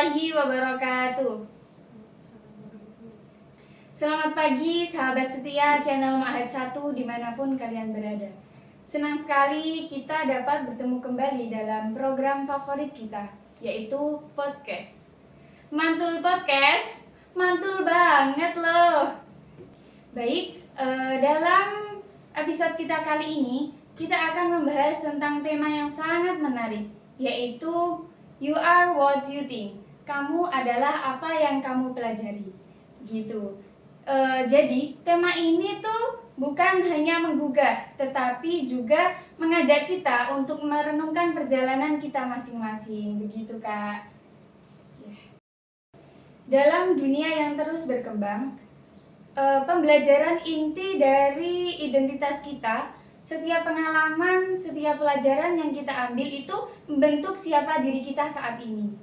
warahmatullahi wabarakatuh. Selamat pagi sahabat setia channel Ma'had 1 dimanapun kalian berada. Senang sekali kita dapat bertemu kembali dalam program favorit kita, yaitu podcast. Mantul podcast, mantul banget loh. Baik, dalam episode kita kali ini kita akan membahas tentang tema yang sangat menarik, yaitu You are what you think. Kamu adalah apa yang kamu pelajari. Gitu. Jadi tema ini tuh bukan hanya menggugah, tetapi juga mengajak kita untuk merenungkan perjalanan kita masing-masing. Begitu, Kak. Dalam dunia yang terus berkembang, pembelajaran inti dari identitas kita, setiap pengalaman, setiap pelajaran yang kita ambil itu membentuk siapa diri kita saat ini.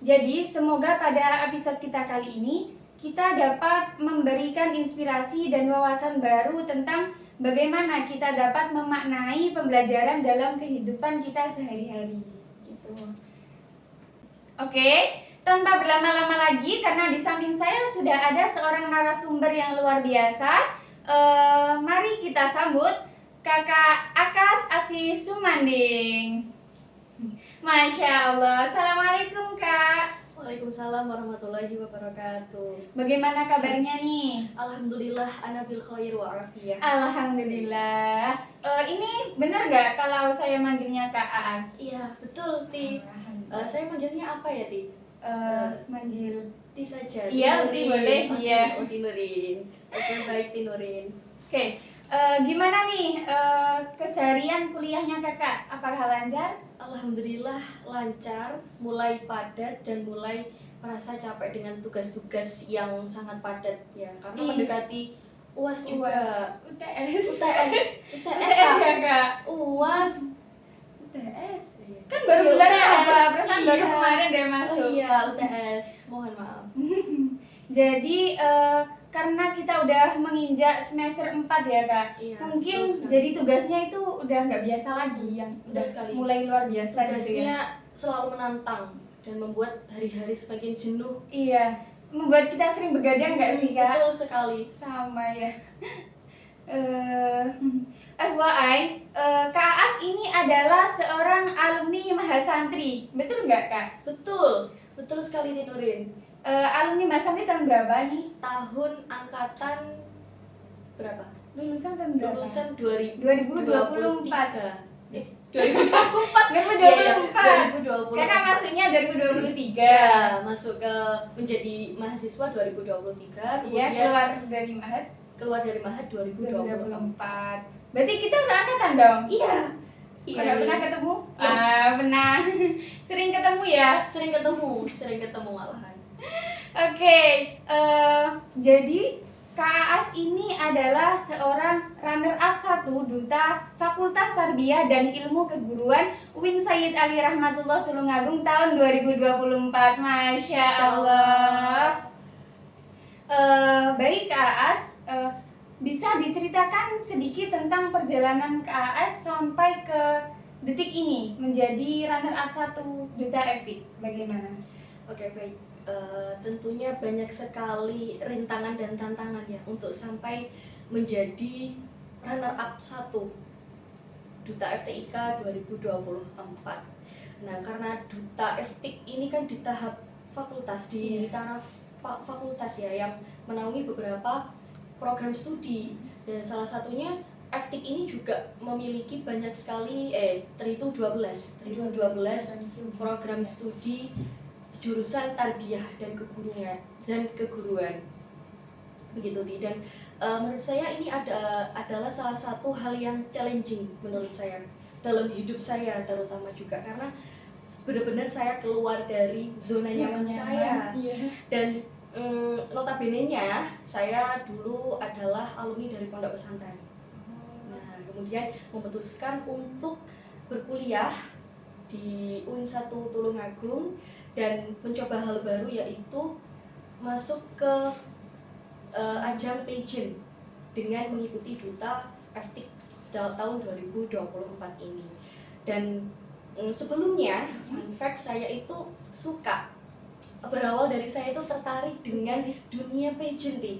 Jadi semoga pada episode kita kali ini kita dapat memberikan inspirasi dan wawasan baru tentang bagaimana kita dapat memaknai pembelajaran dalam kehidupan kita sehari-hari. Gitu. Oke, tanpa berlama-lama lagi karena di samping saya sudah ada seorang narasumber yang luar biasa. Mari kita sambut Kakak Akas Asih Sumanding. Masya Allah. Assalamualaikum, Kak. Waalaikumsalam warahmatullahi wabarakatuh. Bagaimana kabarnya nih? Alhamdulillah ana bil khair wa afiyah. Alhamdulillah. Ini benar gak kalau saya manggilnya Kak Aas? Iya, betul, Ti. Saya manggilnya apa ya, Ti? Manggil Ti saja. Iya, Ti boleh, iya. Oh, Ti Nurin. Oke, baik, Ti Nurin. Oke. Gimana nih keseharian kuliahnya Kakak? Apakah lancar? Alhamdulillah lancar, mulai padat dan mulai merasa capek dengan tugas-tugas yang sangat padat ya, karena mendekati UAS juga. UTS ya, Kak. UAS. UTS. Kan baru bulan apa? Perasaan baru kemarin deh masuk. Oh iya, UTS. Mohon maaf. Jadi karena kita udah menginjak semester 4 ya Kak, Iya, mungkin jadi tugasnya itu udah nggak biasa lagi, yang udah mulai luar biasa gitu ya. Tugasnya selalu menantang dan membuat hari-hari semakin jenuh. Iya, membuat kita sering begadang nggak sih Kak? Betul sekali. Sama ya. FYI, Kak As ini adalah seorang alumni Mahasantri, betul nggak Kak? Betul, betul sekali Tinurin. Alumni Mahasantri tahun berapa nih? Tahun angkatan berapa? Lulusan tahun berapa? Lulusan 2024. 2024. 2024. Kakak masuknya 2023. Ya, masuk ke menjadi mahasiswa 2023. Iya, Kemudian keluar dari Mahad 2024. Berarti kita seangkatan dong? Iya. Nggak pernah ketemu? Pernah. Sering ketemu ya? Sering ketemu malahan. Oke, jadi Kak Aas ini adalah seorang runner-up 1 Duta Fakultas Tarbiyah dan Ilmu Keguruan UIN Sayyid Ali Rahmatullah Tulungagung tahun 2024. Masya Allah. Baik Kak Aas, bisa diceritakan sedikit tentang perjalanan Kak Aas sampai ke detik ini menjadi runner-up 1 Duta FT. Bagaimana? Oke, baik. Tentunya banyak sekali rintangan dan tantangan ya untuk sampai menjadi runner-up 1 Duta FTIK 2024. Nah, karena Duta FTIK ini kan di tahap fakultas, di taraf fakultas ya, yang menaungi beberapa program studi, dan salah satunya FTIK ini juga memiliki banyak sekali terhitung 12 program studi jurusan tarbiyah dan keguruan begitu. Dan menurut saya ini adalah salah satu hal yang challenging menurut saya dalam hidup saya, terutama juga karena benar-benar saya keluar dari zona nyaman saya. Dan notabene-nya saya dulu adalah alumni dari pondok pesantren. Nah, kemudian memutuskan untuk berkuliah di UIN 1 Tulungagung dan mencoba hal baru, yaitu masuk ke ajang pageant dengan mengikuti Duta FTIK tahun 2024 ini. Dan Sebelumnya, fun fact, saya itu suka, berawal dari saya itu tertarik dengan dunia pageant nih.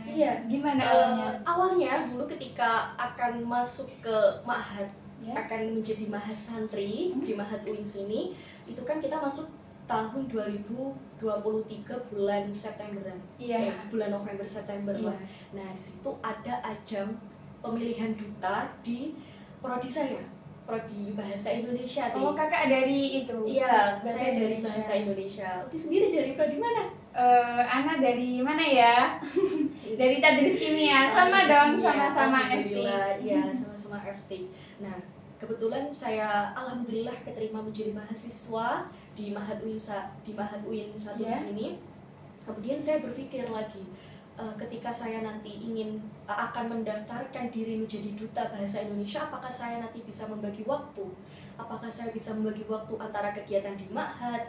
Iya. Gimana awalnya? Awalnya dulu ketika akan masuk ke Ma'had, Ya. akan menjadi mahasantri di Ma'had UIN sini, itu kan kita masuk tahun 2023 bulan Septemberan. Iya. Bulan November September Iya. lah. Nah, di situ ada ajang pemilihan duta di prodi saya, prodi bahasa Indonesia. Oh, kakak dari itu? Iya, Bahasa saya dari Indonesia. bahasa Indonesia. Uti sendiri dari prodi mana? Ana dari mana ya? Dari Tadris Kimia. Sama dong, sama-sama FT. Iya, sama-sama FT. Nah, kebetulan saya alhamdulillah keterima menjadi mahasiswa di Ma'had UIN di Ma'had UIN 1 di Yeah. sini. Kemudian saya berpikir lagi, ketika saya nanti akan mendaftarkan diri menjadi duta bahasa Indonesia, apakah saya nanti bisa membagi waktu? Apakah saya bisa membagi waktu antara kegiatan di Ma'had,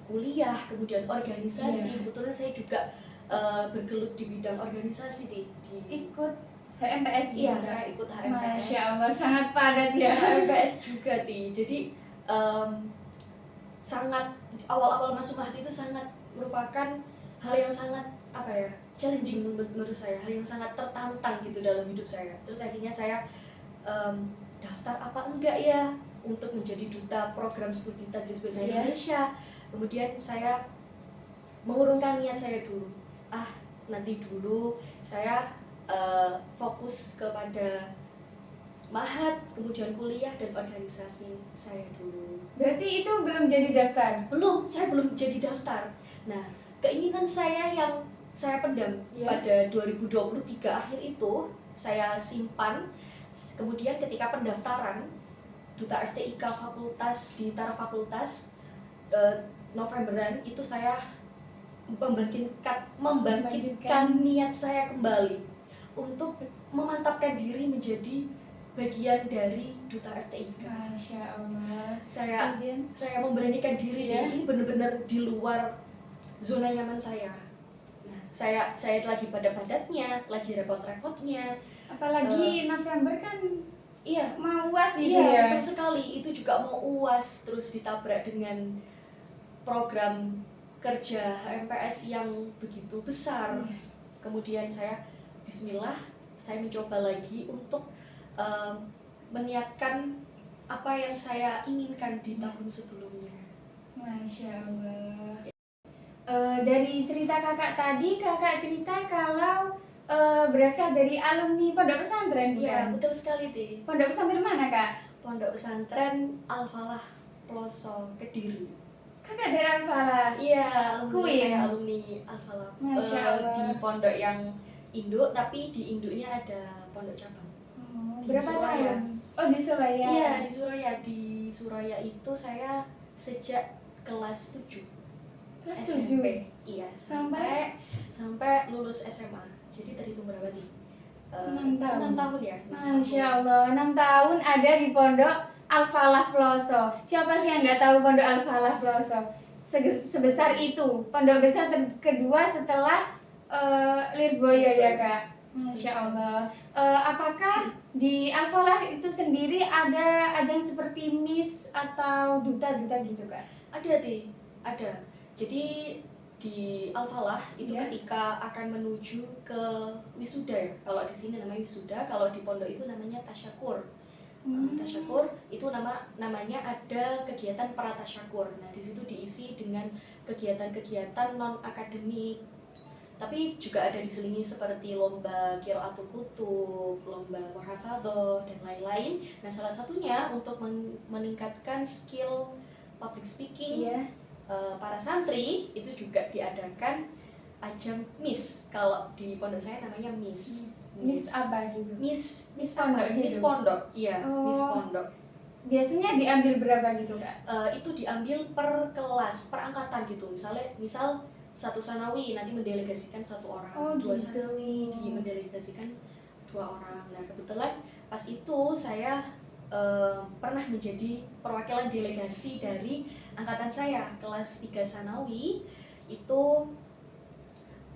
kuliah, kemudian organisasi? Yeah. Kebetulan saya juga bergelut di bidang organisasi di Ikut HMPS Iya, juga? saya ikut HMPS. Masya Allah, sangat padat ya. HMPS juga Ti. Jadi sangat awal-awal masuk Ma'had itu sangat merupakan hal yang sangat challenging menurut saya, hal yang sangat tertantang gitu dalam hidup saya. Terus akhirnya saya daftar apa enggak ya untuk menjadi duta program studi Tadris Bahasa Iya. Indonesia. Kemudian saya mengurungkan niat saya dulu. Nanti dulu saya fokus kepada Ma'had, kemudian kuliah dan organisasi saya dulu. Berarti itu belum jadi daftar? Saya belum jadi daftar. Nah, keinginan saya yang saya pendam Iya. pada 2023 akhir itu saya simpan. Kemudian ketika pendaftaran duta FTIK fakultas di Taraf Fakultas Novemberan itu saya membangkitkan niat saya kembali untuk memantapkan diri menjadi bagian dari duta FTIK. Masya Allah. Saya Kemudian? memberanikan diri. Iya. Ini benar-benar di luar zona nyaman saya. Nah, saya lagi padat-padatnya, lagi repot-repotnya. Apalagi November kan Iya, mau UAS gitu iya, ya. betul sekali. Itu juga mau UAS, terus ditabrak dengan program kerja HMPS yang begitu besar. Iya. Kemudian bismillah, saya mencoba lagi untuk meniatkan apa yang saya inginkan di tahun sebelumnya. Masya Allah. Dari cerita kakak tadi, kakak cerita kalau berasal dari alumni pondok pesantren, bukan? Iya, betul sekali, Ti. Pondok pesantren mana, Kak? Pondok pesantren Al-Falah Ploso Kediri. Kakak dari Al-Falah? Iya, alumni Queen. saya alumni Al-Falah. Masya Allah. Di pondok yang induk, tapi di induknya ada pondok cabang. Di Berapa Suraya. tahun? Oh, di Suraya. Iya, di Suraya. Di Suraya itu saya sejak kelas 7 Kelas SMP. 7? Iya, Sampai lulus SMA. Jadi terhitung berapa nih? 6 tahun. 6 tahun ya. 6 Masya tahun. Allah, 6 tahun ada di pondok Al-Falah Ploso. Siapa sih yang nggak tahu pondok Al-Falah Ploso? Sebesar itu, pondok besar kedua setelah Lirboyo ya, Kak. Masya Allah. Apakah di Al-Falah itu sendiri ada ajang seperti Miss atau duta-duta gitu, Kak? Ada, Ti. Ada. Jadi di Al-Falah itu Iya. ketika akan menuju ke wisuda ya. Kalau di sini namanya wisuda, kalau di pondok itu namanya tasyakur. Tasyakur itu namanya ada kegiatan pratasyakur. Nah, di situ diisi dengan kegiatan-kegiatan non akademik. Tapi juga ada diselingi seperti lomba qiraatul kutub, lomba muhafadzah dan lain-lain. Nah, salah satunya untuk meningkatkan skill public speaking. Iya. Para santri itu juga diadakan ajang Miss. Kalau di pondok saya namanya Miss. Miss apa gitu? Miss Pondok gitu? Miss Pondok, iya, Oh. Miss Pondok. Biasanya diambil berapa gitu, Kak? Itu diambil per kelas, per angkatan gitu. Misal satu sanawi nanti mendelegasikan satu orang, Oh, dua gitu. sanawi mendelegasikan 2 orang. Nah, kebetulan pas itu saya pernah menjadi perwakilan delegasi dari angkatan saya kelas 3 sanawi itu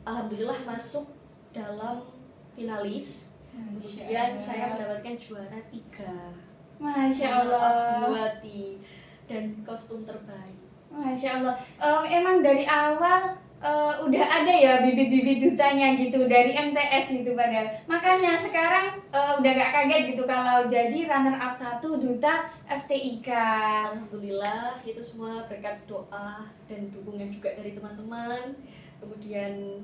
alhamdulillah masuk dalam finalis. Kemudian saya mendapatkan juara 3. Masya Allah. Dua, Ti. dan kostum terbaik. Masya Allah. Emang dari awal udah ada ya bibit-bibit dutanya gitu dari MTS gitu padahal. Makanya sekarang udah gak kaget gitu kalau jadi runner up 1 duta FTIK. Alhamdulillah itu semua berkat doa dan dukungan juga dari teman-teman, kemudian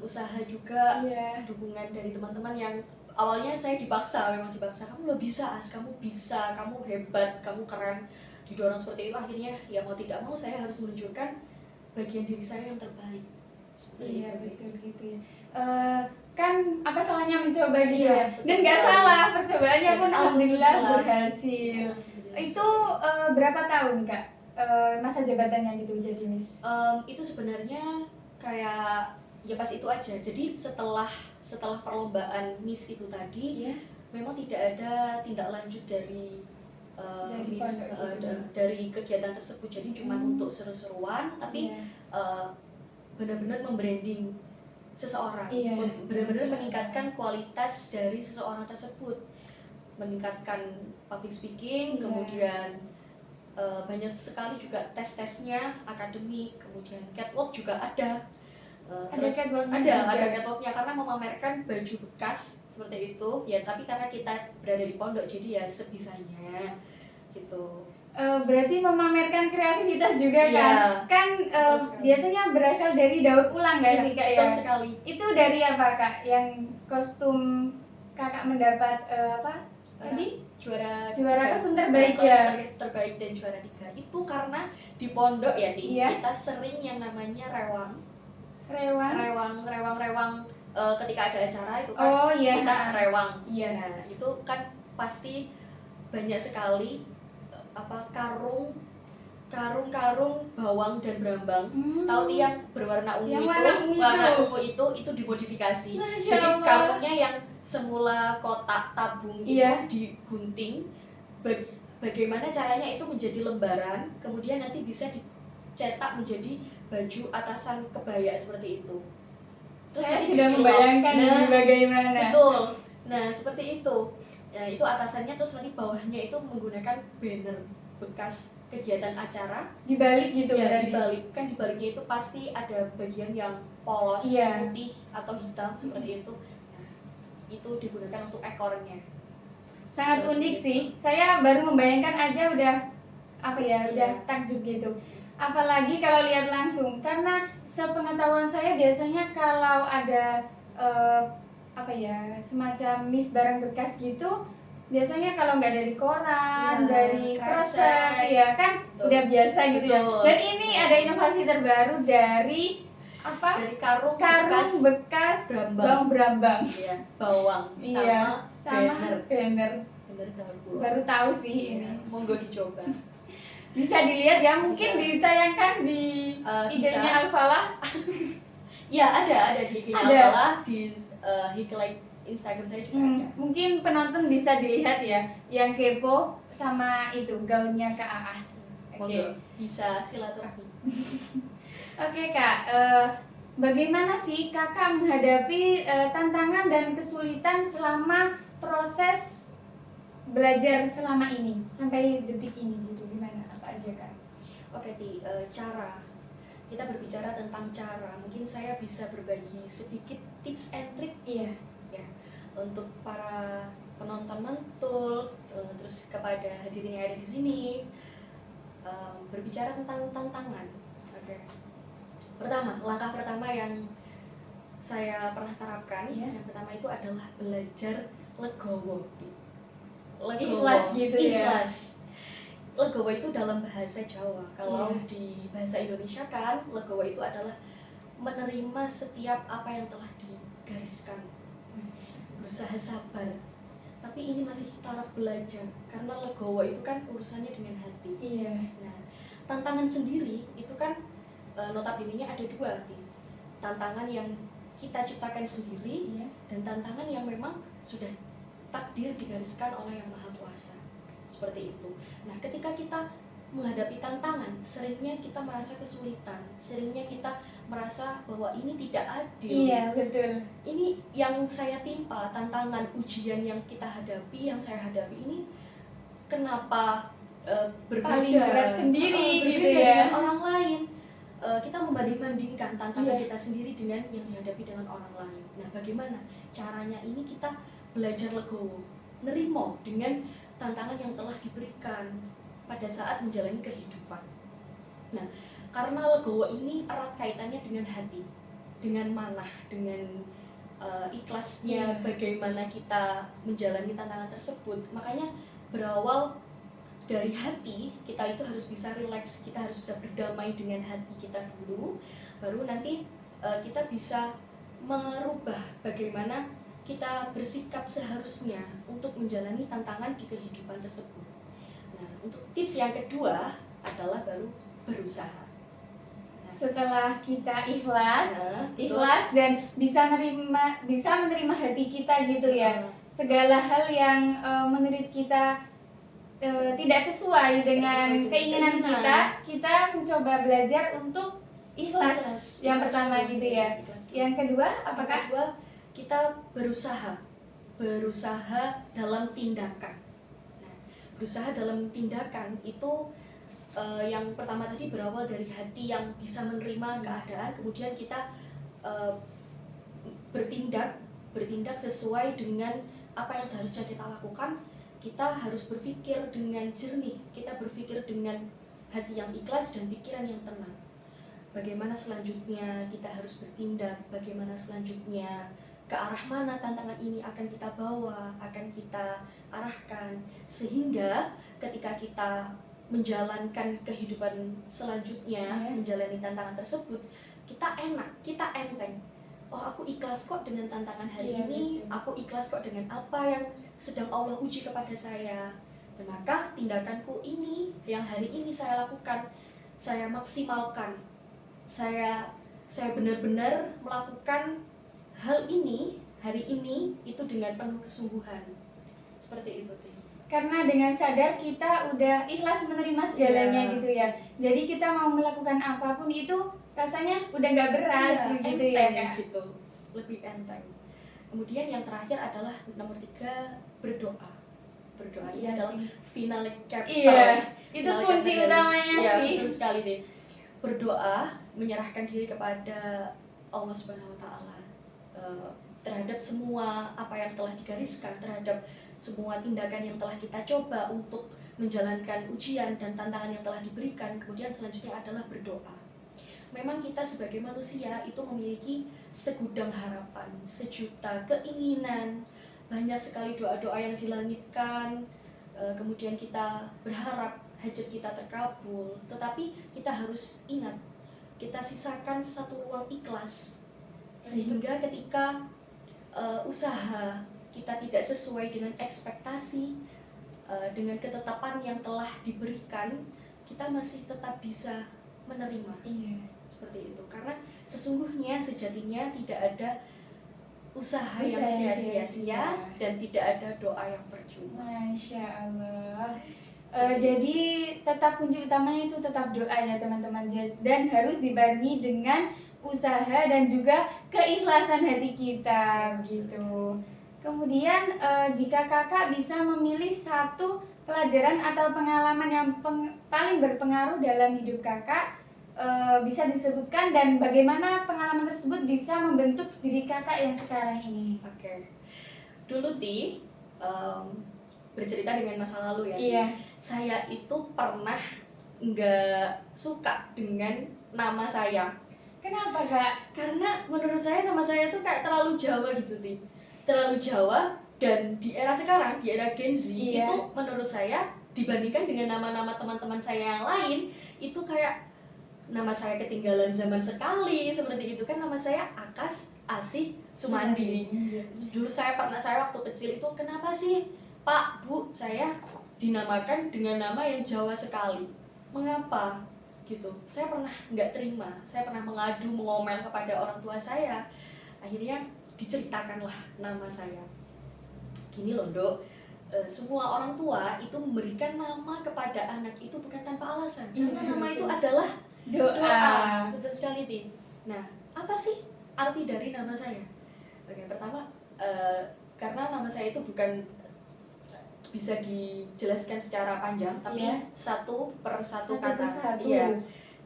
usaha juga, Iya. dukungan dari teman-teman yang awalnya saya dipaksa, memang dipaksa, kamu lo bisa As, kamu bisa, kamu hebat, kamu keren, didorong seperti itu. Akhirnya ya mau tidak mau saya harus menunjukkan bagian diri saya yang terbaik seperti Iya itu. betul gitu ya. Kan apa salahnya mencoba gitu Iya, ya. betul Dan nggak sekali. salah percobaannya Dan pun alhamdulillah alhamdulillah. berhasil. Alhamdulillah, Itu seperti berapa tahun Kak masa jabatannya gitu jadi Miss? itu sebenarnya kayak ya pas itu aja. Jadi setelah perlombaan Miss itu tadi, Iya. memang tidak ada tindak lanjut dari Dari Miss pondok itu. dari kegiatan tersebut. Jadi cuma untuk seru-seruan, tapi Iya. benar-benar membranding seseorang, Iya. benar-benar meningkatkan kualitas dari seseorang tersebut, meningkatkan public speaking, Iya. kemudian banyak sekali juga tes-tesnya, akademik, kemudian catwalk juga ada. Terus catwalknya ada juga. catwalknya karena memamerkan baju bekas seperti itu ya, tapi karena kita berada di pondok jadi ya sebisanya gitu. Berarti memamerkan kreativitas juga Iya, kan betul sekali. biasanya berasal dari daur ulang nggak Iya, sih Kak betul ya? sekali. Itu dari apa Kak yang kostum Kakak mendapat apa tadi? Juara Juara 3. kostum terbaik Kostum ya? terbaik dan juara 3 itu karena di pondok ya Ti, Iya. kita sering yang namanya rewang Rewang. ketika ada acara itu kan Oh iya. kita rewang. Iya. Nah itu kan pasti banyak sekali karung bawang dan brambang. Tahu yang berwarna ungu Yang itu, warna ungu itu dimodifikasi. Masya Jadi Allah. karungnya yang semula kotak tabung Iya. itu digunting. Bagaimana caranya itu menjadi lembaran, kemudian nanti bisa dicetak menjadi baju atasan kebaya seperti itu. Saya nanti sudah dipilok. membayangkan Nah, ini bagaimana. betul. Nah seperti itu. Nah itu atasannya, terus nanti bawahnya itu menggunakan banner bekas kegiatan acara. Dibalik gitu Ya berarti. dibalik, kan dibaliknya itu pasti ada bagian yang polos, Iya. putih atau hitam seperti itu. Nah itu digunakan untuk ekornya. Sangat Seperti unik itu. sih. Saya baru membayangkan aja udah apa ya, Iya. udah takjub gitu. Apalagi kalau lihat langsung, karena sepengetahuan saya biasanya kalau ada apa ya, semacam Miss barang bekas gitu, biasanya kalau nggak dari koran, Iya, dari kresek. kresek, ya kan Betul. udah biasa gitu ya. Betul. Dan ini ada inovasi terbaru dari apa? Dari karung Bekas brambang. bawang brambang. Iya, bawang Iya, sama banner. banner daur ulang. Baru tahu sih Iya, ini. monggo dicoba. Bisa dilihat ya, mungkin Bisa. ditayangkan di Bisa. IG-nya Alfalah. Ya ada di Kinalala, di highlight Instagram saya juga ada. Mungkin penonton bisa dilihat ya, yang kepo sama itu gaunnya Kak Aas. Oke. Monggo bisa silaturahmi. Oke Kak, bagaimana sih Kakak menghadapi tantangan dan kesulitan selama proses belajar selama ini sampai detik ini gitu, gimana, apa aja Kak? Oke Ti, cara kita berbicara tentang cara, mungkin saya bisa berbagi sedikit tips and trick Iya. ya untuk para penonton mantul, terus kepada hadirin yang ada di sini, berbicara tentang tantangan. Oke. Langkah pertama yang saya pernah terapkan, Iya. yang pertama itu adalah belajar legowo. Ikhlas gitu ya. Ikhlas. Legowo itu dalam bahasa Jawa. Kalau Iya. di bahasa Indonesia kan legowo itu adalah menerima setiap apa yang telah digariskan. Berusaha sabar. Tapi ini masih taraf belajar karena legowo itu kan urusannya dengan hati. Iya. Nah, tantangan sendiri itu kan notabene-nya ada dua. Tantangan yang kita ciptakan sendiri Iya. dan tantangan yang memang sudah takdir digariskan oleh Yang Maha Kuasa. Seperti itu. Nah, ketika kita menghadapi tantangan, seringnya kita merasa kesulitan, seringnya kita merasa bahwa ini tidak adil. Iya, betul. Ini yang saya timpa, tantangan ujian yang kita hadapi, yang saya hadapi ini, kenapa berbeda, paling berat sendiri gitu berbeda ya. dengan orang lain. Kita membanding-bandingkan tantangan Iya. kita sendiri dengan yang dihadapi dengan orang lain. Nah, bagaimana caranya ini kita belajar legowo, nerimo dengan tantangan yang telah diberikan pada saat menjalani kehidupan. Nah, karena legowo ini erat kaitannya dengan hati, dengan manah, dengan ikhlasnya bagaimana kita menjalani tantangan tersebut. Makanya berawal dari hati, kita itu harus bisa rileks, kita harus bisa berdamai dengan hati kita dulu, baru nanti kita bisa merubah bagaimana kita bersikap seharusnya untuk menjalani tantangan di kehidupan tersebut. Nah, untuk tips yang kedua adalah baru berusaha. Setelah kita ikhlas, betul. ikhlas dan bisa menerima hati kita gitu ya. Segala hal yang menurut kita tidak sesuai dengan keinginan kita mencoba belajar untuk ikhlas. Yang pertama gitu ya. Yang kedua, apakah? Yang kedua, kita berusaha dalam tindakan. Nah, berusaha dalam tindakan itu yang pertama tadi berawal dari hati yang bisa menerima keadaan, kemudian kita bertindak sesuai dengan apa yang seharusnya kita lakukan. Kita harus berpikir dengan jernih, kita berpikir dengan hati yang ikhlas dan pikiran yang tenang. Bagaimana selanjutnya kita harus bertindak, bagaimana selanjutnya, ke arah mana tantangan ini akan kita bawa, akan kita arahkan, sehingga ketika kita menjalankan kehidupan selanjutnya, menjalani tantangan tersebut, kita enak, kita enteng. Oh, aku ikhlas kok dengan tantangan hari ini, aku ikhlas kok dengan apa yang sedang Allah uji kepada saya. Dan maka tindakanku ini, yang hari ini saya lakukan, saya maksimalkan. Saya benar-benar melakukan hal ini, hari ini, itu dengan penuh kesungguhan. Seperti itu, Tri. Karena dengan sadar kita udah ikhlas menerima segalanya gitu ya. Jadi kita mau melakukan apapun itu rasanya udah nggak berat gitu ya Kak. Gitu, lebih enteng. Kemudian yang terakhir adalah nomor 3, berdoa. Berdoa ini adalah final chapter. Itu kunci utamanya sih. Betul sekali deh. Berdoa, menyerahkan diri kepada Allah Subhanahu Wa Taala terhadap semua apa yang telah digariskan, terhadap semua tindakan yang telah kita coba untuk menjalankan ujian dan tantangan yang telah diberikan. Kemudian selanjutnya adalah berdoa. Memang kita sebagai manusia itu memiliki segudang harapan, sejuta keinginan, banyak sekali doa-doa yang dilangitkan, kemudian kita berharap hajat kita terkabul. Tetapi kita harus ingat, kita sisakan satu ruang ikhlas, sehingga ketika usaha kita tidak sesuai dengan ekspektasi, dengan ketetapan yang telah diberikan, kita masih tetap bisa menerima. Seperti itu, karena sesungguhnya sejatinya tidak ada usaha yang sia-sia dan tidak ada doa yang percuma. Masya Allah. Jadi tetap kunci utamanya itu tetap doa ya teman-teman, dan harus dibarengi dengan usaha dan juga keikhlasan hati kita gitu. Kemudian jika kakak bisa memilih satu pelajaran atau pengalaman yang paling berpengaruh dalam hidup kakak, bisa disebutkan dan bagaimana pengalaman tersebut bisa membentuk diri kakak yang sekarang ini. Oke. Dulu bercerita dengan masa lalu ya. Iya. Saya itu pernah nggak suka dengan nama saya. Kenapa Kak? Karena menurut saya nama saya tuh kayak terlalu Jawa gitu, Ti. Terlalu Jawa, dan di era sekarang, di era Gen Z, itu menurut saya dibandingkan dengan nama-nama teman-teman saya yang lain, itu kayak nama saya ketinggalan zaman sekali, seperti itu kan. Nama saya Akas Asih Sumandi. Dulu saya waktu kecil itu, kenapa sih Pak, Bu, saya dinamakan dengan nama yang Jawa sekali? Mengapa? Gitu. Saya pernah nggak terima, saya pernah mengadu, mengomel kepada orang tua saya. Akhirnya diceritakanlah nama saya. Gini loh, Dok, semua orang tua itu memberikan nama kepada anak itu bukan tanpa alasan, karena nama itu adalah doa. Betul sekali, Ti. Nah, apa sih arti dari nama saya? Oke, pertama, karena nama saya itu bukan bisa dijelaskan secara panjang, tapi Iya. satu per satu Satu kata. persatu. Iya.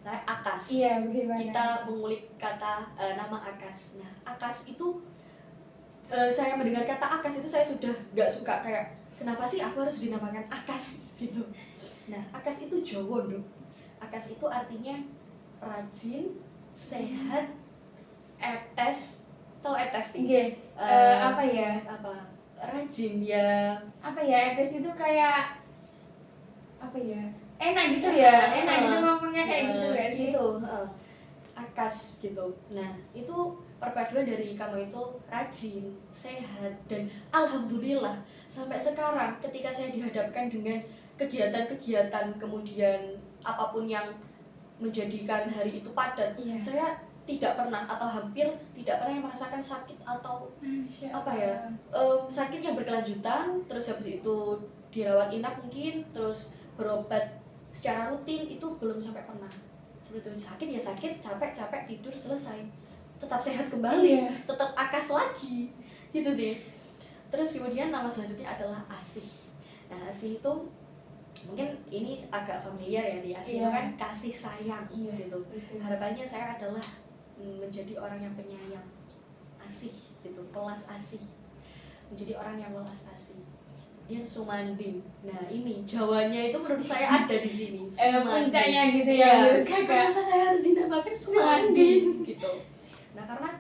Nah, akas. Iya, bagaimana? Kita mengulik kata nama akas. Nah, akas itu saya mendengar kata akas itu saya sudah nggak suka, kayak kenapa sih aku harus dinamakan akas gitu. Nah, akas itu Jawa dong. Akas itu artinya rajin, sehat, etes, tau etes nih? Oke. Apa ya? Apa? Rajin ya. Apa ya? Etes itu kayak apa ya? Enak gitu ya? Enak gitu ngomongnya kayak gitu gak sih? Gitu, akas gitu. Nah, itu perpaduan dari kamu itu rajin, sehat, dan alhamdulillah sampai sekarang ketika saya dihadapkan dengan kegiatan-kegiatan kemudian apapun yang menjadikan hari itu padat, Iya. saya tidak pernah atau hampir tidak pernah merasakan sakit atau Masya apa ya, sakit yang berkelanjutan, terus habis itu dirawat inap mungkin, terus berobat secara rutin, itu belum sampai pernah. Seperti itu, sakit ya sakit, capek tidur, selesai, tetap sehat kembali, Iya. tetap akas lagi gitu deh. Terus kemudian nama selanjutnya adalah Asih. Nah, Asih itu mungkin ini agak familiar ya, di Asih Iya. kan kasih sayang Iya. gitu. Harapannya saya adalah menjadi orang yang penyayang, asih gitu, welas asih, menjadi orang yang welas asih. Kemudian Sumanding. Nah, ini Jawanya itu menurut saya ada di sini. Puncaknya gitu ya, Iya. menurut kakak. Kenapa saya harus dinamakan Sumanding gitu? Nah, karena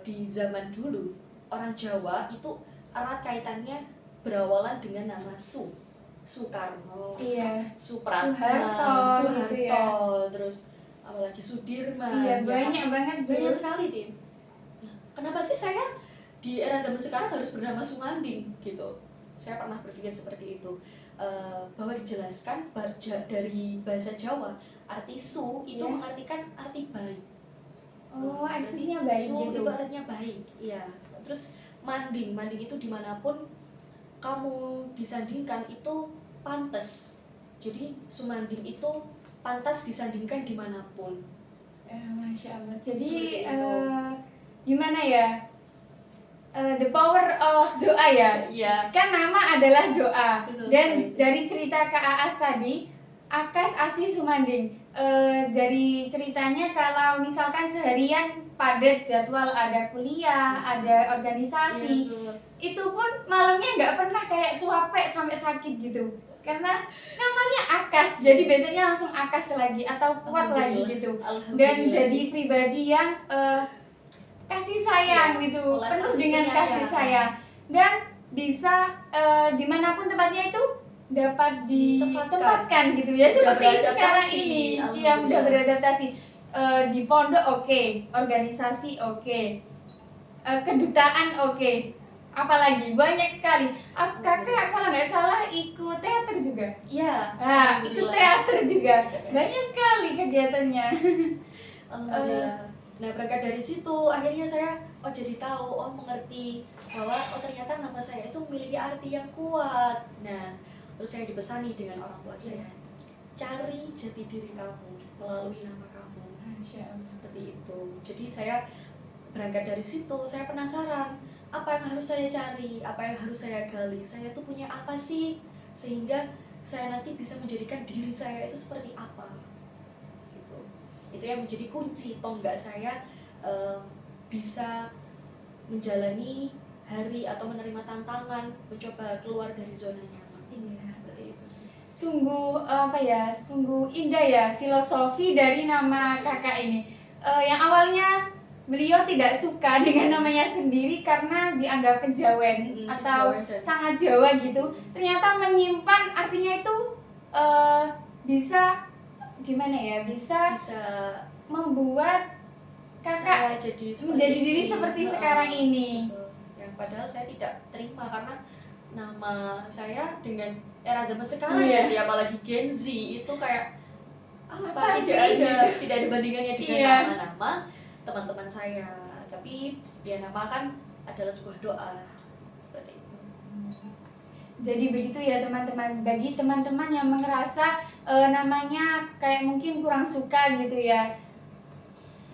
di zaman dulu orang Jawa itu erat kaitannya berawalan dengan nama Soekarno, Iya. Supratman, Soeharto gitu ya. terus apalagi Sudirman. Iya, ya kan? banyak banget Banyak tuh. sekali, Tim. Nah, kenapa sih saya di era zaman sekarang harus bernama Sumanding gitu? Saya pernah berpikir seperti itu, bahwa dijelaskan dari bahasa Jawa, arti su itu Iya. mengartikan arti baik. Oh, Berarti artinya baik su gitu. itu artinya baik, iya. Terus manding itu dimanapun kamu disandingkan itu pantas. Jadi Sumanding itu pantas disandingkan dimanapun. Masya Allah. Seperti Jadi itu. gimana ya? The power of doa ya. Iya. Kan nama adalah doa. Betul Dan sekali. dari cerita Kak Aas tadi, Akas, Asih, Sumanding. Dari ceritanya kalau misalkan seharian padat jadwal, ada kuliah, ada organisasi, Iya, betul. itu pun malamnya nggak pernah kayak capek sampai sakit gitu. Karena namanya Akas, jadi besoknya langsung Akas lagi atau kuat lagi Alhamdulillah. gitu. Alhamdulillah. Dan jadi pribadi yang kasih sayang Iya, gitu, welas penuh asih dengan penyayang. kasih sayang, dan bisa dimanapun tempatnya itu dapat ditempatkan gitu ya, Mudah seperti beradaptasi, sekarang ini. Iya, mudah alhamdulillah. beradaptasi. Di pondok oke, organisasi oke, kedutaan oke, apalagi banyak sekali. Kakak kalau nggak salah ikut teater juga. Iya. Nah, ikut Alhamdulillah. teater juga, banyak sekali kegiatannya. Alhamdulillah. Nah, berangkat dari situ akhirnya saya jadi tahu, mengerti bahwa ternyata nama saya itu memiliki arti yang kuat. Nah, terus saya dibesani dengan orang tua saya, cari jati diri kamu melalui nama kamu. Masya Allah. Seperti itu. Jadi saya berangkat dari situ, saya penasaran apa yang harus saya cari, apa yang harus saya gali, saya tuh punya apa sih sehingga saya nanti bisa menjadikan diri saya itu seperti apa gitu. Itu yang menjadi kunci tonggak saya bisa menjalani hari atau menerima tantangan, mencoba keluar dari zona nyaman. Iya. Seperti itu. Sungguh sungguh indah ya filosofi dari nama kakak ini. Yang awalnya beliau tidak suka dengan namanya sendiri karena dianggap kejawen atau Kejawen dan- sangat Jawa gitu. Ternyata menyimpan artinya itu bisa gimana ya? Bisa membuat kakak saya jadi menjadi diri seperti sekarang ini. Betul. Yang padahal saya tidak terima karena nama saya dengan era zaman sekarang Iya. ya, apalagi Gen Z itu kayak Apa tidak sih? ada bandingannya dengan Iya. nama-nama teman-teman saya. Tapi dia namakan adalah sebuah doa seperti itu. Jadi begitu ya teman-teman. Bagi teman-teman yang merasa namanya kayak mungkin kurang suka gitu ya,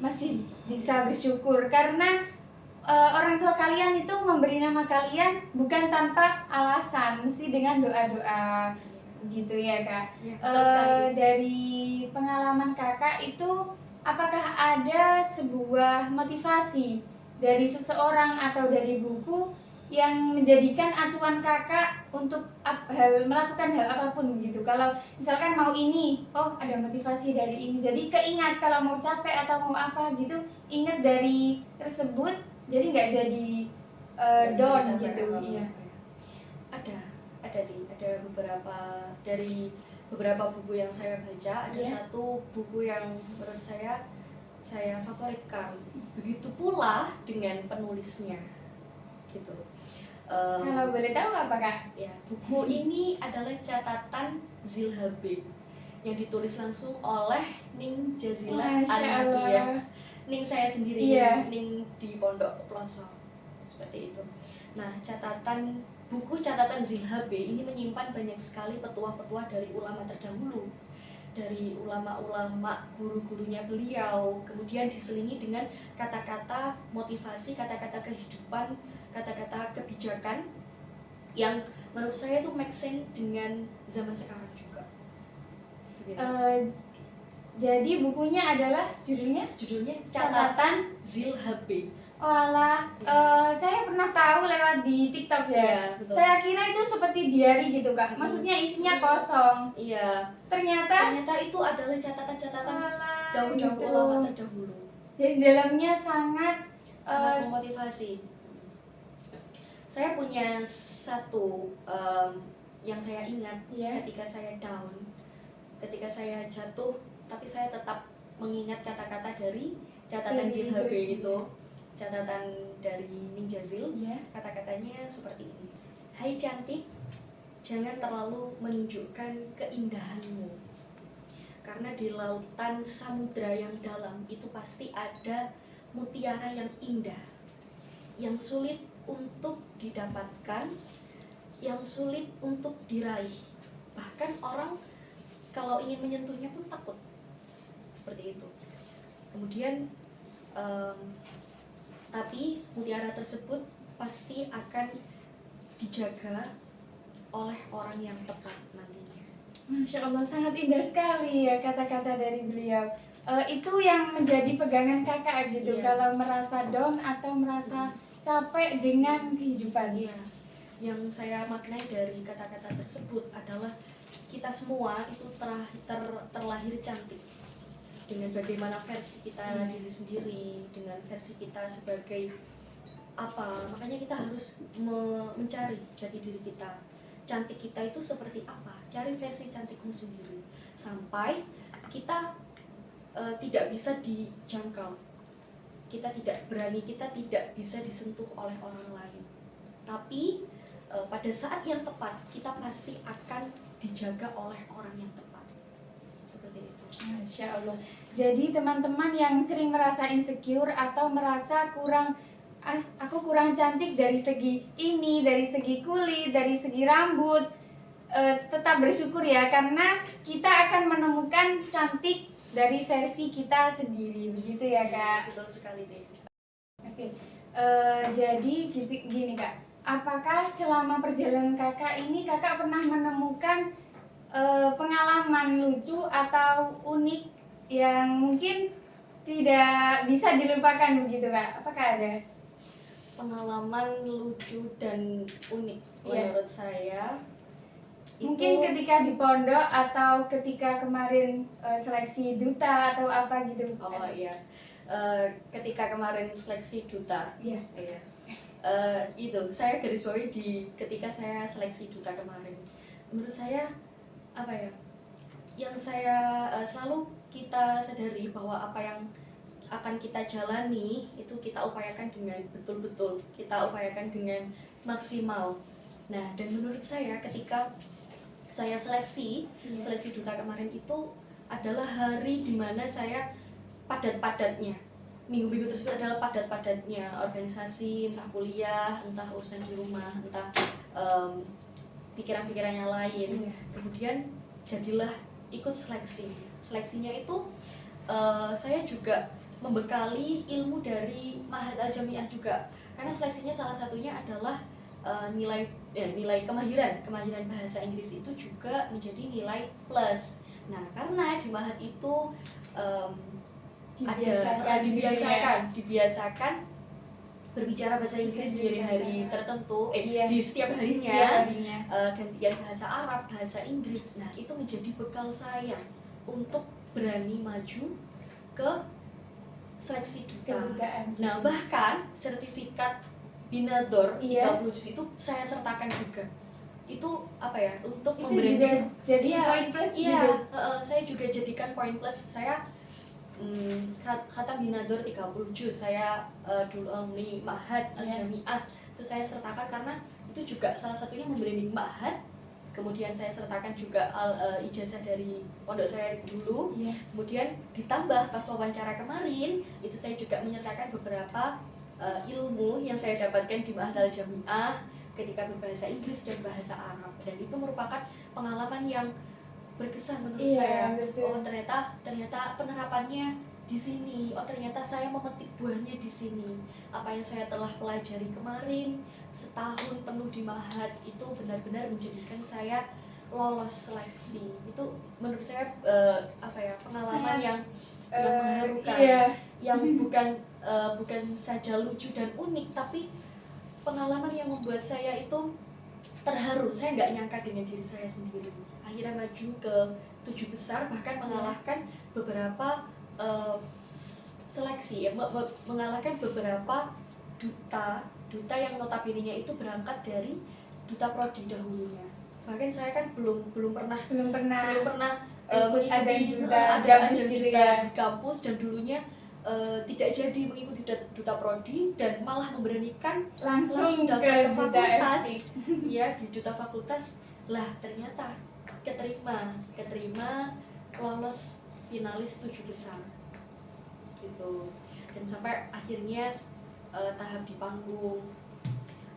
masih bisa bersyukur karena orang tua kalian itu memberi nama kalian bukan tanpa alasan, mesti dengan doa-doa gitu ya kak. Ya, betul sekali. Dari pengalaman kakak itu, apakah ada sebuah motivasi dari seseorang atau dari buku yang menjadikan acuan kakak untuk melakukan hal apapun gitu? Kalau misalkan mau ini, oh ada motivasi dari ini, jadi keingat kalau mau capek atau mau apa gitu, ingat dari tersebut, jadi nggak jadi down gitu. Iya. Ada beberapa dari beberapa buku yang saya baca, ada satu buku yang menurut saya favoritkan. Begitu pula dengan penulisnya, gitu. Kalau boleh tahu apa kak? Ya, buku ini adalah catatan Zilhabe yang ditulis langsung oleh Ning Jazila An-Nadiyah. Ning saya sendiri, Ning di Pondok Pelosok, seperti itu. Nah, buku catatan Zilhabe ini menyimpan banyak sekali petuah-petuah dari ulama terdahulu, dari ulama-ulama guru-gurunya beliau, kemudian diselingi dengan kata-kata motivasi, kata-kata kehidupan, kata-kata kebijakan yang menurut saya itu make sense dengan zaman sekarang juga. Jadi bukunya adalah judulnya Catatan Zilhabe. Oh alah, saya pernah tahu lewat di TikTok ya. Saya kira itu seperti diary gitu kak. Maksudnya isinya kosong. Iya. Ternyata itu adalah catatan-catatan daun-daun gitu. ulama terdahulu. Jadi dalamnya sangat memotivasi. Saya punya satu yang saya ingat ketika saya down, ketika saya jatuh, tapi saya tetap mengingat kata-kata dari catatan Zilhabe itu. Catatan dari Ning Jazil, kata-katanya seperti ini. Hai cantik, jangan terlalu menunjukkan keindahanmu, karena di lautan samudra yang dalam itu pasti ada mutiara yang indah, yang sulit untuk didapatkan, yang sulit untuk diraih. Bahkan orang kalau ingin menyentuhnya pun takut, seperti itu. Kemudian tapi mutiara tersebut pasti akan dijaga oleh orang yang tepat nantinya. Masya Allah, sangat indah sekali ya kata-kata dari beliau. Itu yang menjadi pegangan kakak gitu, kalau merasa down atau merasa capek dengan kehidupan. Yang saya maknai dari kata-kata tersebut adalah kita semua itu terlahir cantik, dengan bagaimana versi kita diri sendiri, dengan versi kita sebagai apa. Makanya kita harus mencari jati diri kita. Cantik kita itu seperti apa? Cari versi cantikmu sendiri. Sampai kita tidak bisa dijangkau. Kita tidak berani, kita tidak bisa disentuh oleh orang lain. Tapi pada saat yang tepat, kita pasti akan dijaga oleh orang yang tepat. Seperti itu. Masya Allah. Jadi teman-teman yang sering merasa insecure atau merasa aku kurang cantik dari segi ini, dari segi kulit, dari segi rambut, tetap bersyukur ya, karena kita akan menemukan cantik dari versi kita sendiri, begitu ya kak? Betul sekali deh. Oke. Jadi gini kak, apakah selama perjalanan kakak ini kakak pernah menemukan pengalaman lucu atau unik yang mungkin tidak bisa dilupakan begitu kak? Apakah ada pengalaman lucu dan unik menurut saya? Mungkin ketika di pondok atau ketika kemarin seleksi duta atau apa gitu? Oh iya, ketika kemarin seleksi duta. Iya. Itu saya garis bawahi ketika saya seleksi duta kemarin. Menurut saya apa ya? Yang saya selalu kita sadari bahwa apa yang akan kita jalani itu kita upayakan dengan betul-betul, kita upayakan dengan maksimal. Nah, dan menurut saya ketika saya seleksi duta kemarin itu adalah hari dimana saya padat-padatnya, minggu-minggu tersebut adalah padat-padatnya organisasi, entah kuliah, entah urusan di rumah, entah pikiran-pikiran yang lain. Kemudian jadilah ikut seleksinya itu saya juga membekali ilmu dari Ma'had Al Jamiah juga, karena seleksinya salah satunya adalah nilai kemahiran bahasa Inggris itu juga menjadi nilai plus. Nah, karena di Ma'had itu dibiasakan berbicara bahasa Inggris di hari-hari tertentu, di setiap harinya, gantian bahasa Arab, bahasa Inggris. Nah, itu menjadi bekal saya untuk berani maju ke seleksi duta. Nah, bahkan sertifikat Binador 30 juz itu saya sertakan juga. Itu apa ya, untuk itu membranding, juga jadi poin plus gitu. Saya juga jadikan poin plus. Saya kata Binador 30 juz, saya dulu alumni Ma'had Al Jamiah, itu saya sertakan karena itu juga salah satunya membranding Ma'had. Kemudian saya sertakan juga ijazah dari pondok saya dulu. Kemudian ditambah pas wawancara kemarin itu saya juga menyertakan beberapa ilmu yang saya dapatkan di Ma'had Al Jamiah ketika berbahasa Inggris dan bahasa Arab, dan itu merupakan pengalaman yang berkesan menurut saya. Betul. Oh, ternyata penerapannya di sini. Oh, ternyata saya memetik buahnya di sini. Apa yang saya telah pelajari kemarin setahun penuh di Ma'had itu benar-benar menjadikan saya lolos seleksi. Itu menurut saya pengalaman yang mengharukan, yang bukan saja lucu dan unik, tapi pengalaman yang membuat saya itu terharu. Saya nggak nyangka dengan diri saya sendiri. Akhirnya maju ke 7 besar, bahkan mengalahkan beberapa seleksi, mengalahkan beberapa duta yang notabene-nya itu berangkat dari duta prodi dahulunya. Bahkan saya kan belum pernah mengikuti ada gitu duta di kampus, dan dulunya tidak jadi mengikuti duta prodi, dan malah memberanikan langsung daftar ke fakultas. Ya, di duta fakultas lah ternyata keterima lolos finalis 7 besar gitu. Dan sampai akhirnya tahap di panggung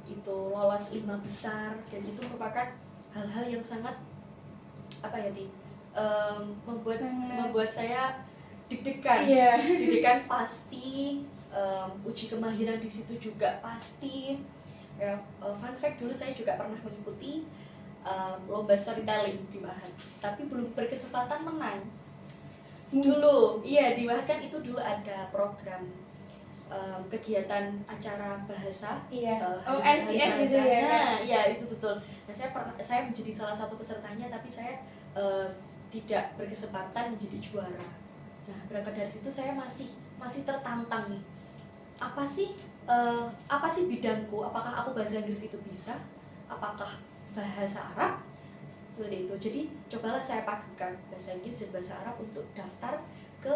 itu lolos 5 besar, dan itu merupakan hal-hal yang sangat membuat saya deg-degan pasti. Uji kemahiran di situ juga pasti ya. Fun fact, dulu saya juga pernah mengikuti lomba storytelling di Ma'had, tapi belum berkesempatan menang dulu. Di Ma'had kan itu dulu ada program kegiatan acara bahasa, NCF gitu ya. Nah, itu betul. Nah, saya menjadi salah satu pesertanya, tapi saya tidak berkesempatan menjadi juara. Nah, berangkat dari situ saya masih tertantang nih. Apa sih bidangku? Apakah aku bahasa Inggris itu bisa? Apakah bahasa Arab? Seperti itu. Jadi cobalah saya padukan bahasa Inggris dan bahasa Arab untuk daftar ke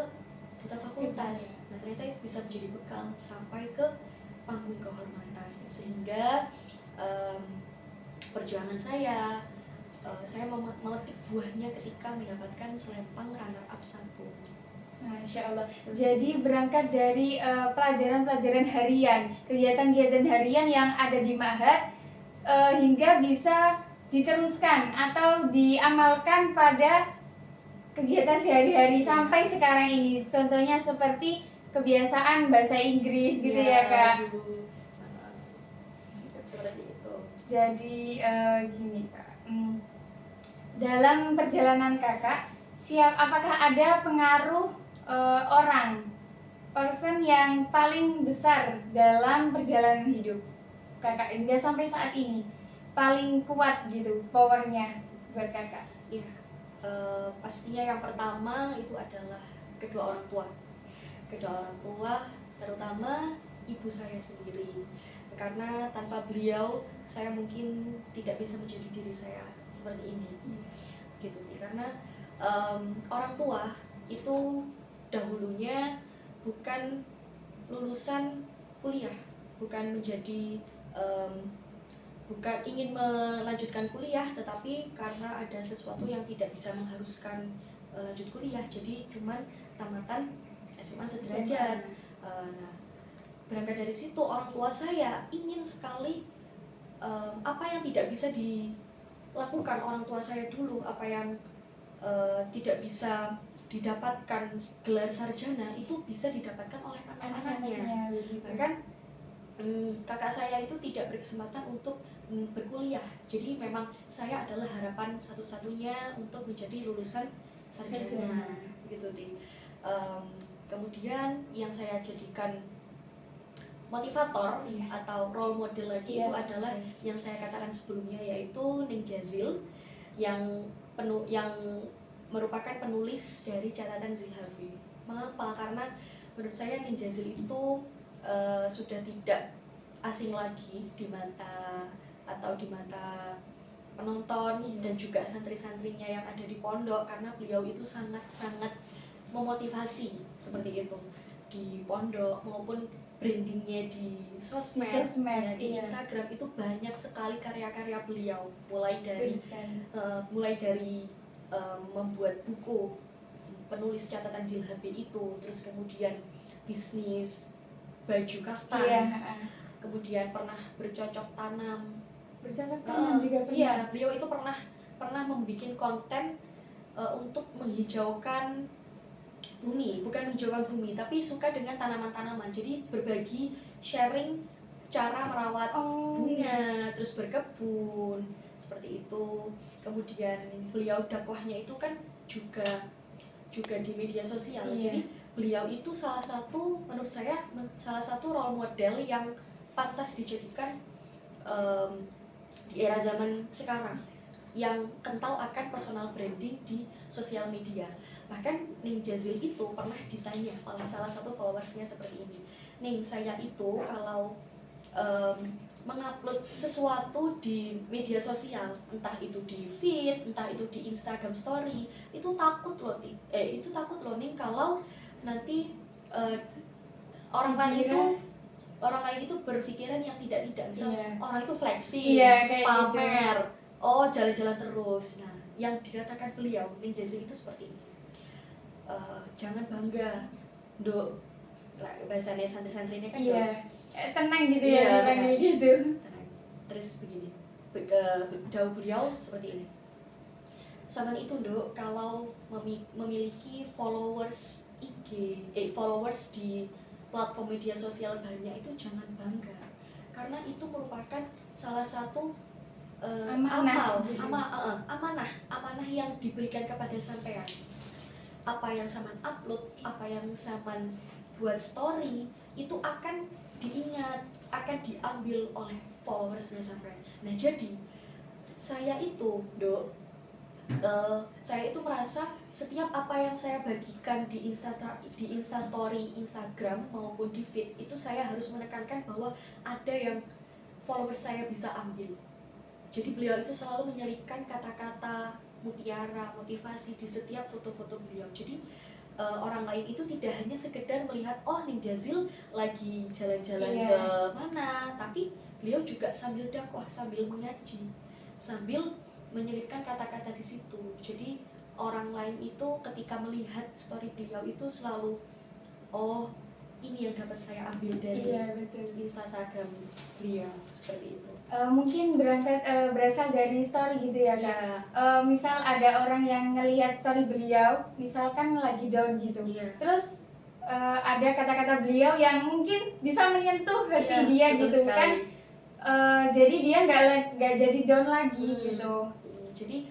duta fakultas. Nah, ternyata itu bisa menjadi bekal sampai ke panggung kehormatan, sehingga perjuangan saya memetik buahnya ketika mendapatkan selempang runner up 1. Masya Allah. Jadi berangkat dari pelajaran-pelajaran harian, kegiatan-kegiatan harian yang ada di Ma'had, hingga bisa diteruskan atau diamalkan pada kegiatan sehari-hari sampai sekarang ini. Contohnya seperti kebiasaan bahasa Inggris gitu ya Kak. Seperti itu. Jadi gini Kak, dalam perjalanan Kakak, apakah ada pengaruh person yang paling besar dalam perjalanan hidup Kakak hingga sampai saat ini, paling kuat gitu powernya buat Kakak? Pastinya yang pertama itu adalah kedua orang tua, terutama ibu saya sendiri, karena tanpa beliau saya mungkin tidak bisa menjadi diri saya seperti ini. Gitu sih, karena orang tua itu dahulunya bukan lulusan kuliah, bukan ingin melanjutkan kuliah, tetapi karena ada sesuatu yang tidak bisa mengharuskan lanjut kuliah, jadi cuman tamatan SMA sederajat. Nah, berangkat dari situ orang tua saya ingin sekali apa yang tidak bisa dilakukan orang tua saya dulu, apa yang tidak bisa didapatkan gelar sarjana itu bisa didapatkan oleh anak-anaknya. begitu. Bahkan kakak saya itu tidak berkesempatan untuk berkuliah. Jadi memang saya adalah harapan satu-satunya untuk menjadi lulusan sarjana gitu deh. Kemudian yang saya jadikan motivator Iya. atau role model lagi Iya. itu adalah yang saya katakan sebelumnya, yaitu Ning Jazil yang merupakan penulis dari catatan Zilhabi. Mengapa? Karena menurut saya Ning Jazil itu sudah tidak asing lagi di mata penonton dan juga santri-santrinya yang ada di pondok, karena beliau itu sangat-sangat memotivasi seperti itu di pondok maupun brandingnya di sosmed, di Instagram itu banyak sekali karya-karya beliau, mulai dari membuat buku penulis catatan Zilhabi itu, terus kemudian bisnis baju kaftan, kemudian pernah bercocok tanam juga pernah. Iya, beliau itu pernah membuat konten untuk menghijaukan bumi, bukan menghijaukan bumi, tapi suka dengan tanaman-tanaman. Jadi berbagi, sharing cara merawat bunga, terus berkebun, seperti itu. Kemudian beliau dakwahnya itu kan juga di media sosial. Jadi beliau itu menurut saya salah satu role model yang pantas dijadikan di era zaman sekarang, yang kental akan personal branding di sosial media. Bahkan Ning Jazil itu pernah ditanya oleh salah satu followersnya seperti ini, Ning, saya itu kalau mengupload sesuatu di media sosial, entah itu di feed, entah itu di Instagram story, itu takut loh Ning, kalau nanti orang lain itu berpikiran yang tidak misalnya orang itu flexing, pamer, jalan-jalan terus. Nah, yang dikatakan beliau Ning Jazil itu seperti ini, jangan bangga, Dok. Bahasanya santri-santrinya kan tenang gitu ya, tenang gitu. Terus begini, jauh beliau seperti ini, zaman itu Dok, kalau memiliki followers followers di platform media sosial banyak itu jangan bangga, karena itu merupakan salah satu amanah yang diberikan kepada sampean. Apa yang sampean upload, apa yang sampean buat story, itu akan diingat, akan diambil oleh followersnya sampean. Nah, jadi saya itu merasa setiap apa yang saya bagikan di Instastory Instagram maupun di feed itu saya harus menekankan bahwa ada yang followers saya bisa ambil. Jadi beliau itu selalu menyelipkan kata-kata mutiara, motivasi di setiap foto-foto beliau. Jadi orang lain itu tidak hanya sekedar melihat Ning Jazil lagi jalan-jalan ke mana, tapi beliau juga sambil dakwah, sambil mengaji, sambil menyelipkan kata-kata di situ. Jadi orang lain itu ketika melihat story beliau itu selalu, ini yang dapat saya ambil dari Instagram beliau, seperti itu. Mungkin berasal dari story gitu ya Kak. Misal ada orang yang ngelihat story beliau, misalkan lagi down gitu, terus ada kata-kata beliau yang mungkin bisa menyentuh hati dia gitu sekali. Kan jadi dia nggak jadi down lagi gitu. Jadi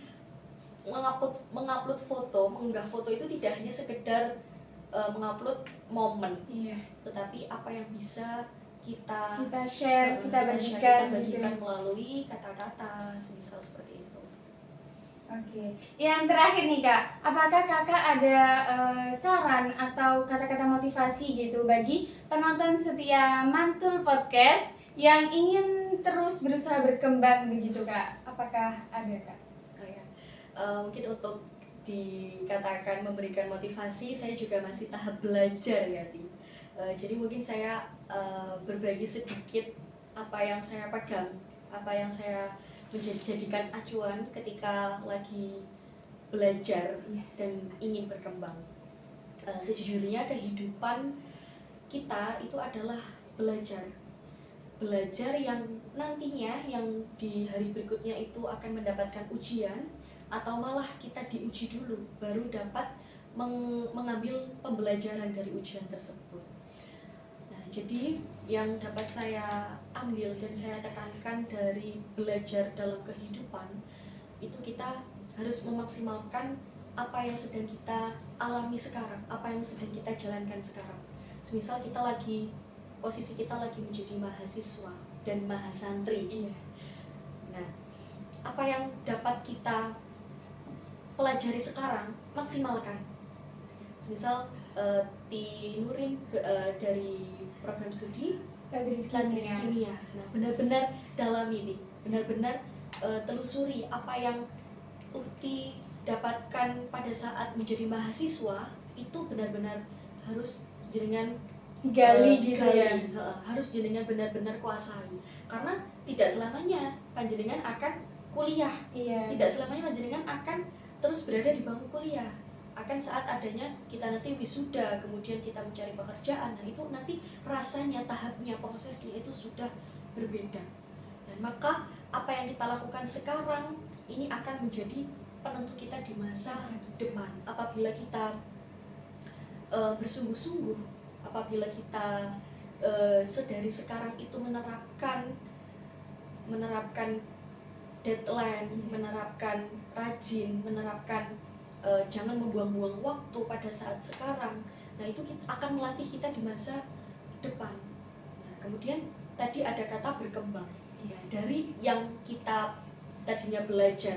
mengupload foto, mengunggah foto itu tidak hanya sekedar mengupload momen, tetapi apa yang bisa kita share, kita bagikan melalui kata-kata, semisal seperti itu. Oke. Yang terakhir nih Kak, apakah Kakak ada saran atau kata-kata motivasi gitu bagi penonton setia Mantul Podcast yang ingin terus berusaha berkembang begitu Kak? Apakah ada Kak? Mungkin untuk dikatakan memberikan motivasi, saya juga masih tahap belajar ya, Ti. Jadi mungkin saya berbagi sedikit apa yang saya pegang, apa yang saya menjadikan acuan ketika lagi belajar dan ingin berkembang. Sejujurnya kehidupan kita itu adalah belajar yang nantinya yang di hari berikutnya itu akan mendapatkan ujian, atau malah kita diuji dulu baru dapat mengambil pembelajaran dari ujian tersebut. Nah, jadi yang dapat saya ambil dan saya tekankan dari belajar dalam kehidupan itu kita harus memaksimalkan apa yang sedang kita alami sekarang, apa yang sedang kita jalankan sekarang. Semisal posisi kita lagi menjadi mahasiswa dan mahasantri. Iya. Nah, apa yang dapat kita pelajari sekarang, maksimalkan. Semisal di Nurin dari program studi Tadris Tadris kimia. kimia. Nah, benar-benar dalami nih, benar-benar telusuri apa yang Uhti dapatkan pada saat menjadi mahasiswa, itu benar-benar harus jenengan Digali gitu ya. harus jenengan benar-benar kuasai, karena tidak selamanya panjenengan akan kuliah, Iya. tidak selamanya panjenengan akan terus berada di bangku kuliah. Akan saat adanya kita nanti wisuda, kemudian kita mencari pekerjaan, nah itu nanti rasanya, tahapnya, prosesnya itu sudah berbeda. Dan maka apa yang kita lakukan sekarang ini akan menjadi penentu kita di masa depan. Apabila kita bersungguh-sungguh, apabila kita sedari sekarang itu menerapkan deadline, menerapkan rajin, menerapkan jangan membuang-buang waktu pada saat sekarang. Nah, itu akan melatih kita di masa depan. Nah, kemudian tadi ada kata berkembang. Iya. Dari yang kita tadinya belajar,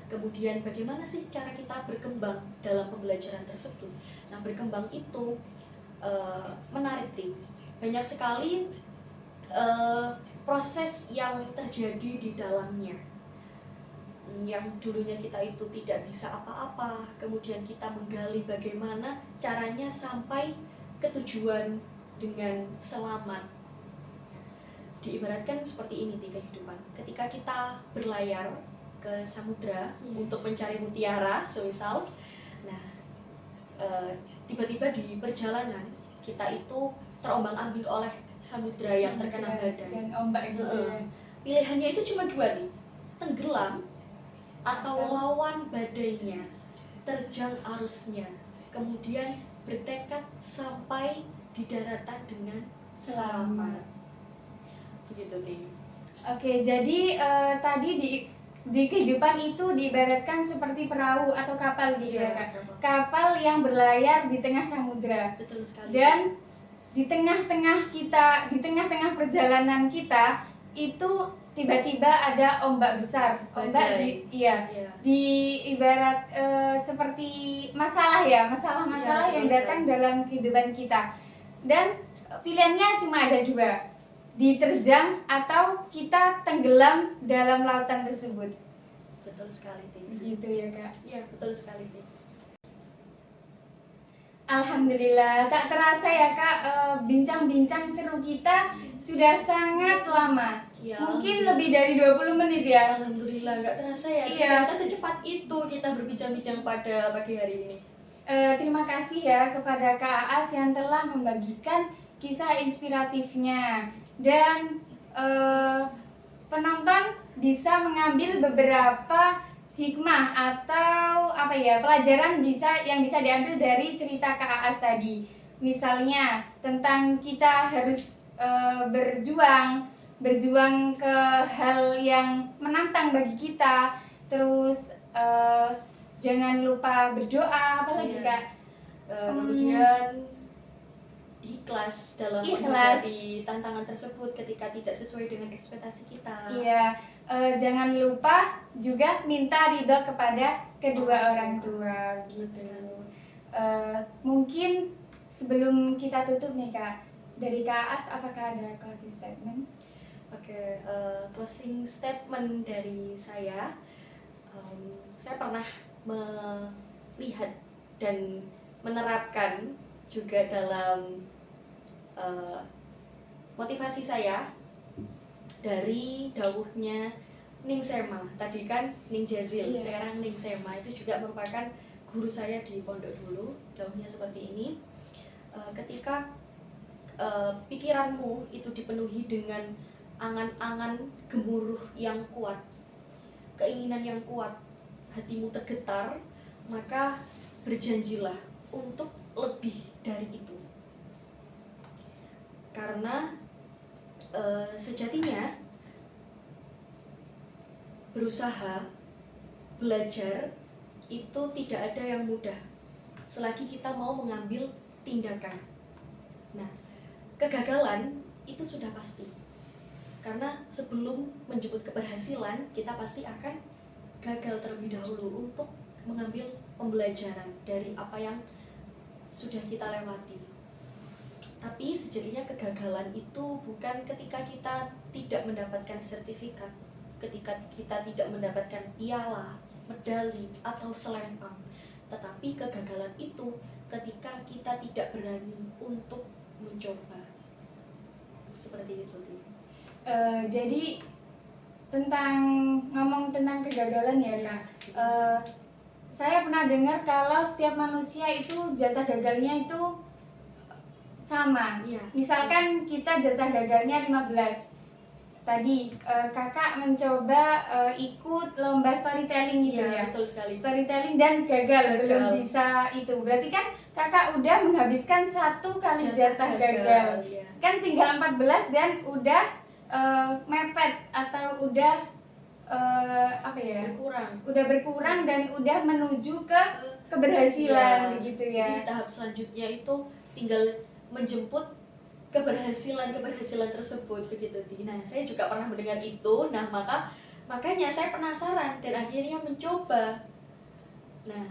kemudian bagaimana sih cara kita berkembang dalam pembelajaran tersebut. Nah, berkembang itu menarik nih. Banyak sekali proses yang terjadi di dalamnya. Yang dulunya kita itu tidak bisa apa-apa, kemudian kita menggali bagaimana caranya sampai ke tujuan dengan selamat. Diibaratkan seperti ini di kehidupan. Ketika kita berlayar ke samudra untuk mencari mutiara, semisal, nah tiba-tiba di perjalanan kita itu terombang-ambing oleh samudra yang terkena badai dan ombak gitu ya. Pilihannya itu cuma dua nih, tenggelam atau lawan badainya, terjang arusnya, kemudian bertekad sampai di daratan dengan selamat. Begitu nih. Oke, jadi tadi di kehidupan itu diibaratkan seperti perahu atau kapal gitu ya Kak. Kapal yang berlayar di tengah samudra. Betul sekali. Dan di tengah-tengah perjalanan kita itu tiba-tiba ada ombak besar. Ombak di ibarat seperti masalah yang datang dalam kehidupan kita. Dan pilihannya cuma ada dua, diterjang atau kita tenggelam dalam lautan tersebut. Betul sekali, Ting. Gitu ya Kak. Iya, betul sekali, Ting. Alhamdulillah, tak terasa ya Kak, bincang-bincang seru kita sudah sangat lama. Ya, mungkin lebih dari 20 menit ya. Alhamdulillah, nggak terasa ya. Iya. Ternyata secepat itu kita berbincang-bincang pada pagi hari ini. Terima kasih ya kepada Kak Aas yang telah membagikan kisah inspiratifnya. Dan penonton bisa mengambil beberapa hikmah atau pelajaran yang bisa diambil dari cerita Kak Aas tadi. Misalnya tentang kita harus berjuang ke hal yang menantang bagi kita. Terus jangan lupa berdoa, apalagi Kak. Kemudian ikhlas dalam menghadapi tantangan tersebut ketika tidak sesuai dengan ekspektasi kita. Iya, jangan lupa juga minta ridho kepada kedua orang tua gitu. Mungkin sebelum kita tutup nih Kak, dari Kak As apakah ada closing statement? Oke, closing statement dari saya pernah melihat dan menerapkan juga dalam motivasi saya dari dawuhnya Ning Sema. Tadi kan Ning Jazil, sekarang Ning Sema, itu juga merupakan guru saya di pondok dulu. Dawuhnya seperti ini, ketika pikiranmu itu dipenuhi dengan angan-angan gemuruh yang kuat, keinginan yang kuat, hatimu tergetar, maka berjanjilah untuk lebih dari itu. Karena sejatinya berusaha, belajar itu tidak ada yang mudah selagi kita mau mengambil tindakan. Nah, kegagalan itu sudah pasti. Karena sebelum menjemput keberhasilan, kita pasti akan gagal terlebih dahulu untuk mengambil pembelajaran dari apa yang sudah kita lewati. Tapi sejatinya kegagalan itu bukan ketika kita tidak mendapatkan sertifikat, ketika kita tidak mendapatkan piala, medali, atau selempang. Tetapi kegagalan itu ketika kita tidak berani untuk mencoba. Seperti itu. Jadi ngomong tentang kegagalan ya Kak. Saya pernah dengar kalau setiap manusia itu jatah gagalnya itu sama. Iya. Misalkan kita jatah gagalnya 15. Tadi kakak mencoba ikut lomba storytelling gitu ya. Betul sekali. Storytelling dan gagal, belum bisa itu. Berarti kan kakak udah menghabiskan 1 kali jatah gagal. Iya. Kan tinggal 14 dan udah mepet atau udah udah berkurang dan udah menuju ke keberhasilan begitu ya. Jadi tahap selanjutnya itu tinggal menjemput keberhasilan tersebut begitu. Nah, saya juga pernah mendengar itu. Nah, makanya saya penasaran dan akhirnya mencoba. Nah,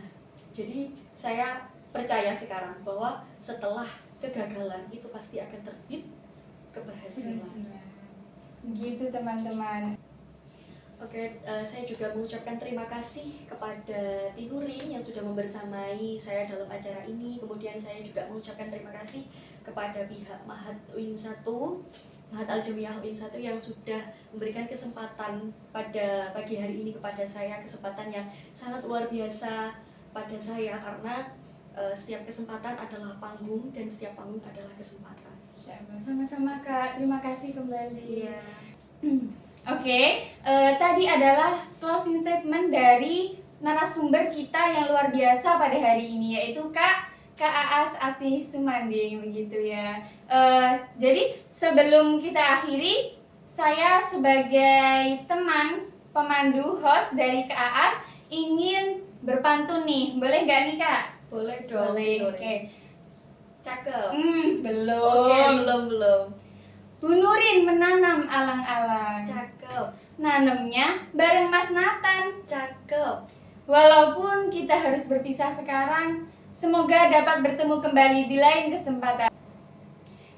jadi saya percaya sekarang bahwa setelah kegagalan itu pasti akan terbit keberhasilan. Begitu teman-teman. Oke, saya juga mengucapkan terima kasih kepada Tinurin yang sudah membersamai saya dalam acara ini. Kemudian saya juga mengucapkan terima kasih kepada pihak Mahat UIN 1, Mahat Al-Jamiah UIN 1 yang sudah memberikan kesempatan pada pagi hari ini kepada saya, kesempatan yang sangat luar biasa pada saya karena setiap kesempatan adalah panggung dan setiap panggung adalah kesempatan. Sama-sama Kak, terima kasih kembali. Iya. Oke, tadi adalah closing statement dari narasumber kita yang luar biasa pada hari ini, yaitu Kak Aas Asih Sumanding begitu ya. Jadi sebelum kita akhiri, saya sebagai teman pemandu host dari Kak Aas ingin berpantun nih, boleh nggak nih Kak? Boleh dong. Boleh. Oke. Cakep. Belum. Oke, belum. Bu Nurin menanam alang-alang. Cakep. Nanemnya bareng Mas Nathan. Cakep. Walaupun kita harus berpisah sekarang, semoga dapat bertemu kembali di lain kesempatan.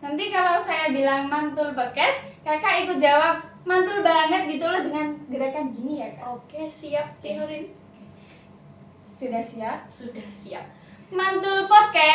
Nanti kalau saya bilang mantul podcast, kakak ikut jawab mantul banget gitu loh dengan gerakan gini ya Kak. Oke, siap Tinurin. Sudah siap? Sudah siap. Mantul podcast.